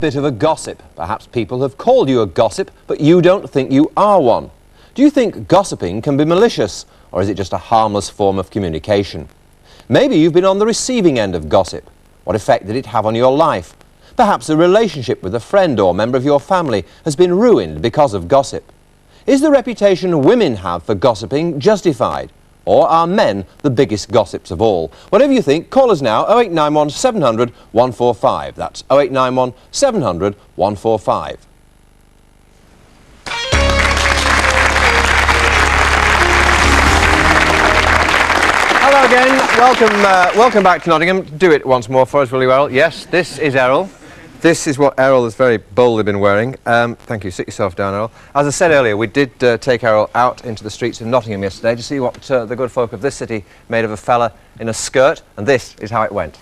Bit of a gossip. Perhaps people have called you a gossip, but you don't think you are one. Do you think gossiping can be malicious, or is it just a harmless form of communication? Maybe you've been on the receiving end of gossip. What effect did it have on your life? Perhaps a relationship with a friend or member of your family has been ruined because of gossip. Is the reputation women have for gossiping justified? Or are men the biggest gossips of all? Whatever you think, call us now, 0891 700 145. That's 0891 700 145. Hello again, welcome back to Nottingham. Do it once more for us, will you, Errol? Yes, this is Errol. This is what Errol has very boldly been wearing. Thank you. Sit yourself down, Errol. As I said earlier, we did take Errol out into the streets of Nottingham yesterday to see what the good folk of this city made of a fella in a skirt, and this is how it went.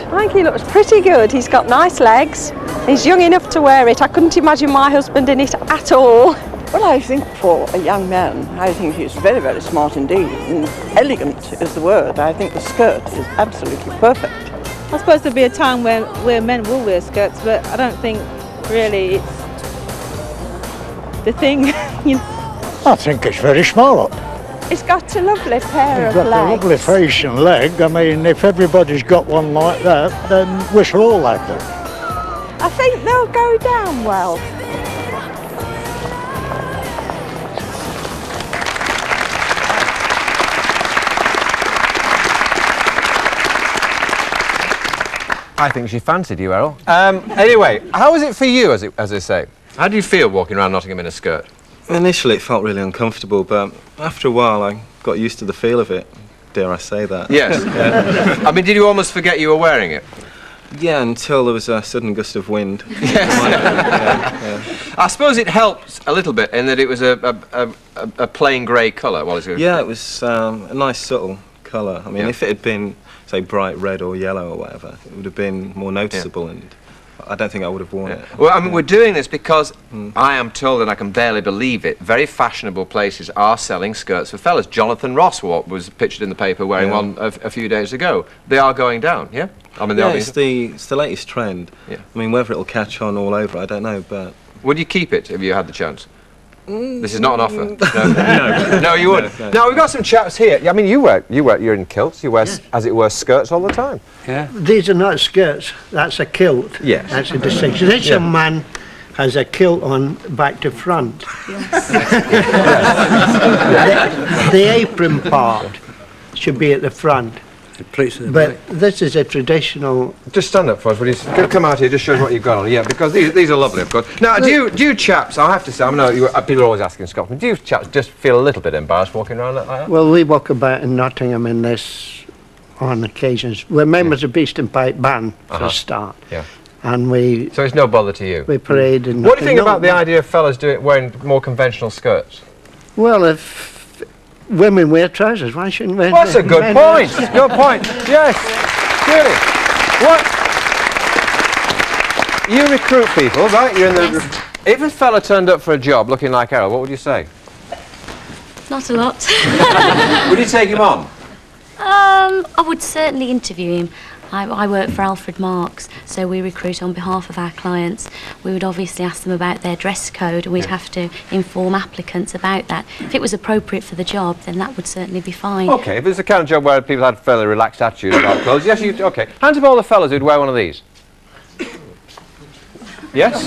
I think he looks pretty good. He's got nice legs. He's young enough to wear it. I couldn't imagine my husband in it at all. Well, I think for a young man, I think he's very, very smart indeed. And elegant is the word. I think the skirt is absolutely perfect. I suppose there'll be a time where men will wear skirts, but I don't think really it's the thing. You know. I think it's very smart. It's got a lovely pair It's of got legs. a lovely face and leg. I mean, if everybody's got one like that, then we shall all have them. I think they'll go down well. I think she fancied you, Errol. Anyway, how was it for you, as they say? How do you feel walking around Nottingham in a skirt? Initially it felt really uncomfortable, but after a while I got used to the feel of it. Dare I say that? Yes. Yeah. I mean, did you almost forget you were wearing it? Yeah, until there was a sudden gust of wind. Yes. I suppose it helped a little bit in that it was a plain grey colour. Well, yeah, it was a nice subtle colour. I mean, if it had been, say, bright red or yellow or whatever, it would have been more noticeable, and I don't think I would have worn it. Well, I mean, we're doing this because I am told, and I can barely believe it, very fashionable places are selling skirts for fellas. Jonathan Ross was pictured in the paper wearing one a few days ago. They are going down, yeah? I mean, it's the latest trend. Yeah. I mean, whether it'll catch on all over, I don't know, but... Would you keep it if you had the chance? This is not an offer. No, no, you wouldn't. No. Now we've got some chaps here. I mean, you're in kilts. You wear, as it were, skirts all the time. Yeah. These are not skirts. That's a kilt. Yes. That's a distinction. This young man has a kilt on back to front. Yes. the apron part should be at the front. But this is a traditional... Just stand up for us, will you? Come out here, just show us what you've got on. Yeah, because these are lovely, of course. Now, do you chaps, I have to say, I know people are always asking in Scotland, do you chaps just feel a little bit embarrassed walking around like that? Well, we walk about in Nottingham in this on occasions. We're members of Beast and Pipe Band for a start. Yeah. And we... So it's no bother to you? We parade in... What do you think about the idea of fellas wearing more conventional skirts? Well, if women wear trousers, why shouldn't we? Well, that's a good point. Good point. Yes. Really. What? You recruit people, right? You're in the. Yes. If a fella turned up for a job looking like Errol, what would you say? Not a lot. Would you take him on? I would certainly interview him. I work for Alfred Marks, so we recruit on behalf of our clients. We would obviously ask them about their dress code, and we'd have to inform applicants about that. If it was appropriate for the job, then that would certainly be fine. OK, if it's the kind of job where people had a fairly relaxed attitude about clothes, yes, OK. Hands up all the fellas who'd wear one of these. Yes?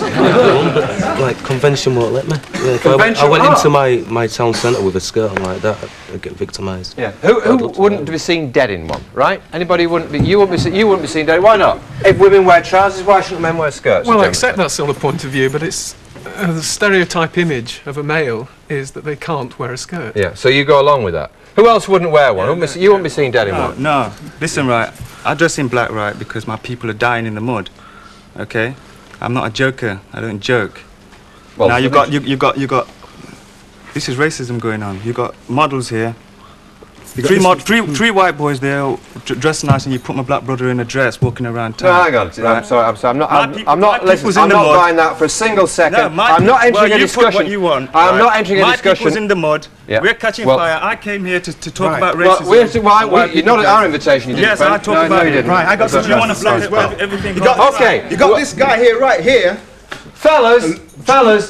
Like, convention won't let me. Yeah, if I went into my town centre with a skirt on like that, I'd get victimised. Yeah. Who wouldn't be seen dead in one, right? Anybody wouldn't be... You wouldn't be seen dead. Why not? If women wear trousers, why shouldn't men wear skirts? Well, I accept that sort of point of view, but it's... the stereotype image of a male is that they can't wear a skirt. Yeah, so you go along with that. Who else wouldn't wear one? You wouldn't be seen dead in one. No, listen, right, I dress in black, right, because my people are dying in the mud, okay? I'm not a joker. I don't joke. Well, now you got. This is racism going on. You got models here Three white boys there, dressed nice, and you put my black brother in a dress, walking around town. No, hang on. Right? I'm sorry. I'm My not. Listen, people's I'm in the not mud. buying that for a single second. No, I'm not entering a you discussion. put what you want. I'm not entering a My discussion. people's in the mud. Yeah. We're catching Well- fire. I came here to talk about Well, racism. you're not at our invitation. You didn't, Yes, friend. I talked about No, you it. didn't. Right, I got But- some. You want to block everything. Okay. You got this guy here, right here. Fellas.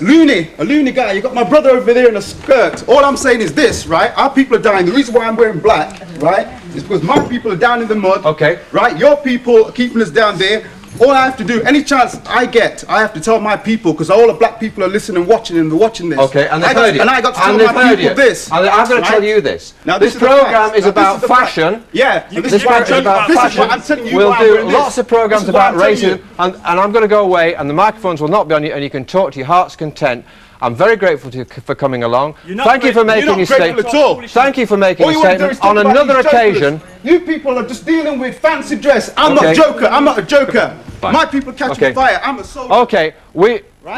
Loony, a loony guy. You got my brother over there in a skirt. All I'm saying is this, right? Our people are dying. The reason why I'm wearing black, right, is because my people are down in the mud. Okay. Right? Your people are keeping us down there. All I have to do, any chance I get, I have to tell my people, because all the black people are listening and watching, and they're watching this. Okay, and they've heard you. And I got to tell And they've my heard people you. this. And I'm going to tell you this. Now, This is the program fact. is Now, about the fact. fashion. Yeah. This program is about This is fashion. what I'm telling you. We'll why I'm do wearing lots this. of programs This is what about I'm telling racism, you. and I'm going to go away, and the microphones will not be on you, and you can talk to your heart's content. I'm very grateful to you for coming along. Thank you for making your statement. Thank you for making All a you want to do statement. is talk On about another these jokers. occasion. You people are just dealing with fancy dress. I'm not Okay. a joker. I'm not a joker. Fine. My people catching Okay. fire. I'm a soldier. Okay,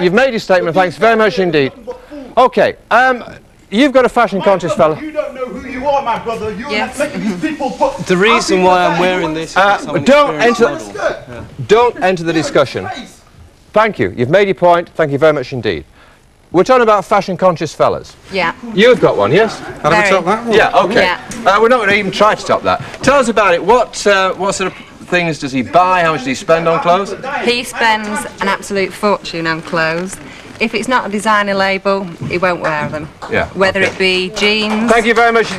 you've made your statement. Thanks very much indeed. Okay, you've got a fashion-conscious fella. You don't know who you are, my brother. You're Yes. not making these people put. The reason why I'm wearing this is because I'm an Don't experienced enter. model. Don't enter the discussion. Thank you. You've made your point. Thank you very much indeed. We're talking about fashion-conscious fellas. Yeah. You've got one, yes? Have we top that one? Yeah. Okay. Yeah. We're not going to even try to top that. Tell us about it. What sort of things does he buy? How much does he spend on clothes? He spends an absolute fortune on clothes. If it's not a designer label, he won't wear them. Yeah. Whether it be jeans. Thank you very much.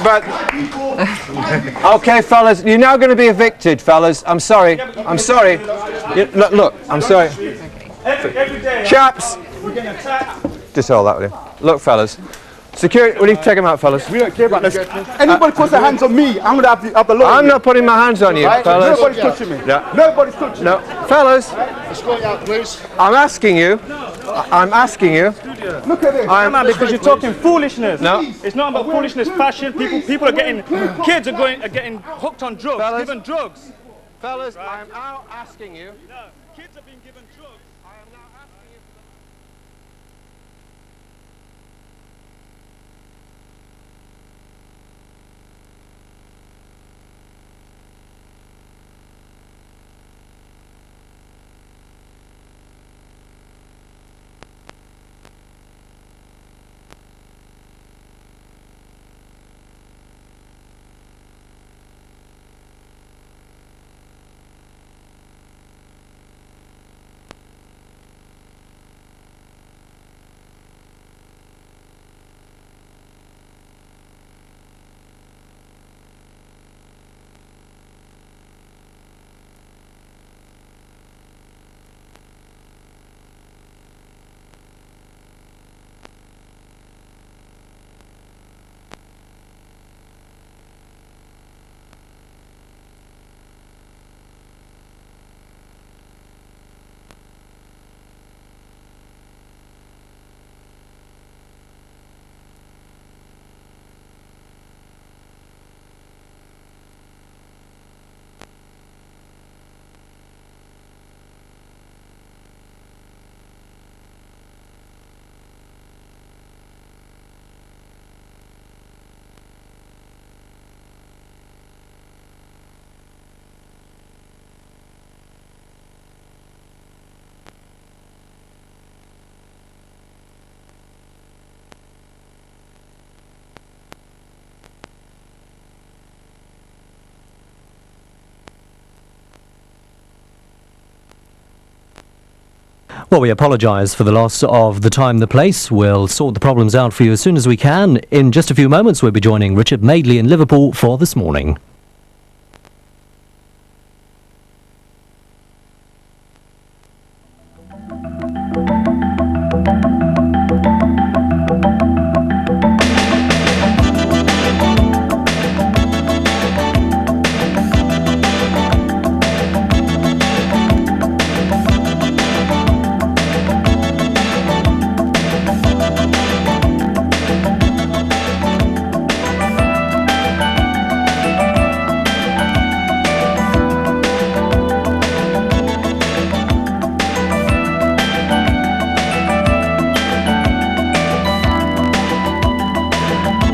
Okay, fellas, you're now going to be evicted, fellas. I'm sorry. I'm sorry. Look, I'm sorry. Chaps. Just hold that with him. Look, fellas. Security, will you take him out, fellas? We don't care about this. Anybody puts their hands on me, I'm going to have the law. I'm not putting my hands on you, Right? fellas. Nobody's touching me. Yeah. Nobody's touching me. No, fellas. Escort out, please. I'm asking you. I'm asking you. Look at this. Man, because you're talking foolishness. No. It's not about foolishness. Fashion. People are getting. Kids are getting hooked on drugs. Fellas. Given drugs. Fellas, I'm now asking you. No, kids are being given drugs. I am now asking you. Well, we apologise for the loss of the time, the place. We'll sort the problems out for you as soon as we can. In just a few moments, we'll be joining Richard Madeley in Liverpool for This Morning.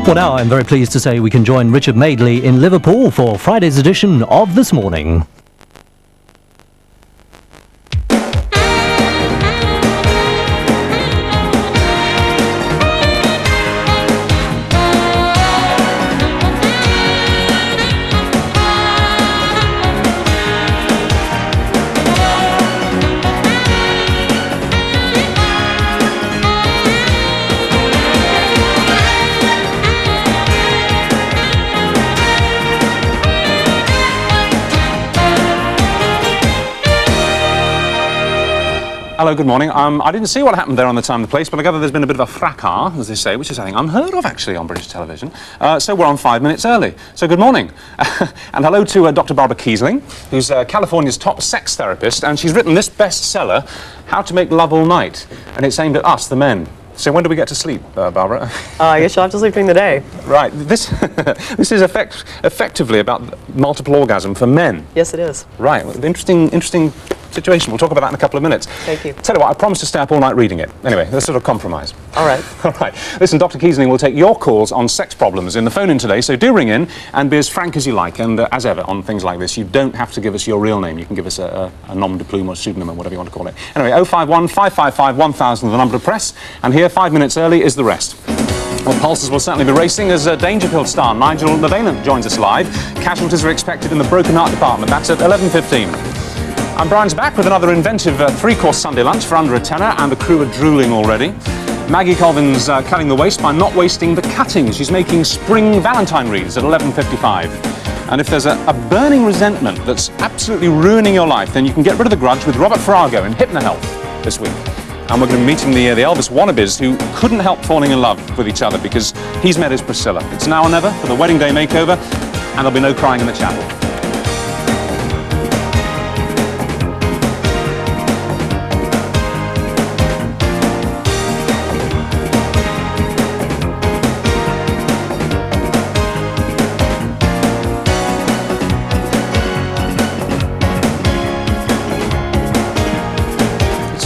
Well, now I'm very pleased to say we can join Richard Madeley in Liverpool for Friday's edition of This Morning. Hello, good morning. I didn't see what happened there on The Time, the Place, but I gather there's been a bit of a fracas, as they say, which is, I think, unheard of, actually, on British television. So we're on 5 minutes early. So good morning. And hello to Dr. Barbara Kiesling, who's California's top sex therapist, and she's written this bestseller, How to Make Love All Night, and it's aimed at us, the men. So when do we get to sleep, Barbara? I guess you'll have to sleep during the day. Right. This this is effectively about multiple orgasm for men. Yes, it is. Right. Interesting situation. We'll talk about that in a couple of minutes. Thank you. Tell you what, I promised to stay up all night reading it. Anyway, let's sort of compromise. All right. All right. Listen, Dr. Kiesling will take your calls on sex problems in the phone-in today, so do ring in and be as frank as you like. And as ever, on things like this, you don't have to give us your real name. You can give us a nom de plume or pseudonym or whatever you want to call it. Anyway, 051 555 1000, the number to press. And here, 5 minutes early, is the rest. Well, pulses will certainly be racing as Dangerfield star Nigel Nevalent joins us live. Casualties are expected in the Broken Heart department. That's at 11:15. And Brian's back with another inventive three-course Sunday lunch for under a tenner, and the crew are drooling already. Maggie Colvin's cutting the waste by not wasting the cutting. She's making spring Valentine wreaths at 11:55. And if there's a burning resentment that's absolutely ruining your life, then you can get rid of the grudge with Robert Farago in Hypnohealth this week. And we're going to be meeting the Elvis wannabes who couldn't help falling in love with each other because he's met his Priscilla. It's now or never for the wedding day makeover, and there'll be no crying in the chapel.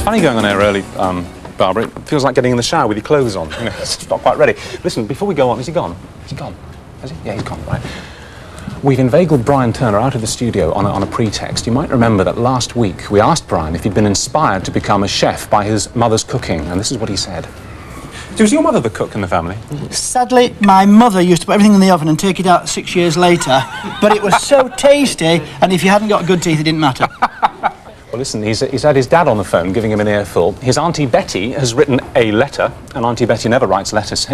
Funny going on air early, Barbara. It feels like getting in the shower with your clothes on. You know, it's not quite ready. Listen, before we go on, is he gone? Is he gone? Has he? Yeah, he's gone, right. We've inveigled Brian Turner out of the studio on a pretext. You might remember that last week we asked Brian if he'd been inspired to become a chef by his mother's cooking, and this is what he said. Was your mother the cook in the family? Sadly, my mother used to put everything in the oven and take it out 6 years later, but it was so tasty, and if you hadn't got good teeth, it didn't matter. Well, listen, he's had his dad on the phone giving him an earful. His Auntie Betty has written a letter, and Auntie Betty never writes letters.